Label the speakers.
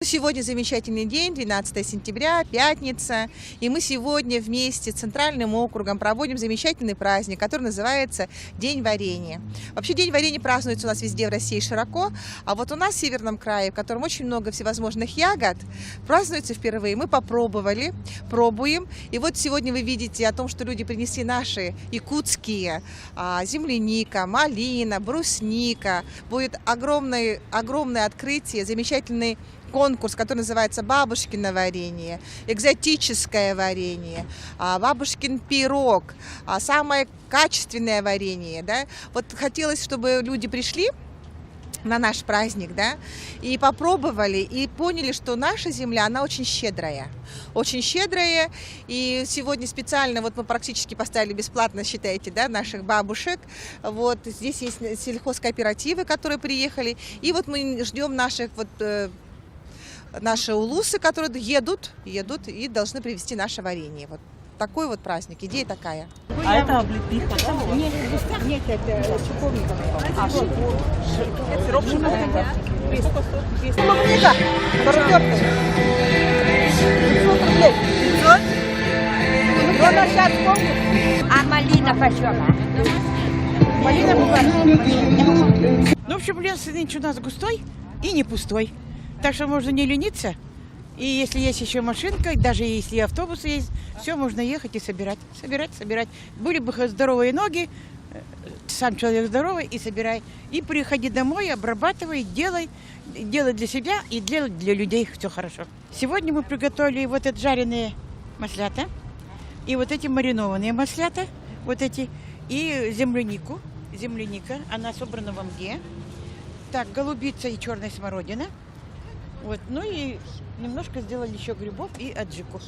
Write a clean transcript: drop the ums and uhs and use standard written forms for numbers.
Speaker 1: Сегодня замечательный день, 12 сентября, пятница, и мы сегодня вместе с Центральным округом проводим замечательный праздник, который называется День варенья. Вообще День варенья празднуется у нас везде в России широко, а вот у нас в Северном крае, в котором очень много всевозможных ягод, празднуется впервые. Мы попробовали, пробуем, и вот сегодня вы видите о том, что люди принесли наши якутские земляника, малина, брусника. Будет огромное открытие, замечательный конкурс, который называется «Бабушкино варенье», экзотическое варенье, бабушкин пирог, самое качественное варенье. Да? Вот хотелось, чтобы люди пришли на наш праздник, да, и попробовали, и поняли, что наша земля, она очень щедрая, и сегодня специально вот мы практически поставили бесплатно, считайте, да, наших бабушек, вот, здесь есть сельхозкооперативы, которые приехали, и вот мы ждем наших вот наши улусы, которые едут и должны привезти наше варенье. Вот такой вот праздник, идея такая.
Speaker 2: А это облепиха, да?
Speaker 1: Нет, это шиповниковая.
Speaker 2: Это сироп шиповника.
Speaker 1: Клубника, порубёртая. 500 рублей. 500? Ну, она сейчас помнит.
Speaker 3: А малина почем?
Speaker 1: Малина буквально.
Speaker 2: Ну, в общем, лес нынче у нас густой и не пустой. Так что можно не лениться. И если есть еще машинка, даже если автобус есть, все можно ехать и собирать. Собирать. Были бы здоровые ноги, сам человек здоровый, и собирай. И приходи домой, обрабатывай, делай для себя и делай для людей, все хорошо. Сегодня мы приготовили вот эти жареные маслята, и вот эти маринованные маслята, вот эти, и землянику. Земляника, она собрана во мге. Так, голубица и черная смородина. Вот, ну и немножко сделали еще грибов и аджику.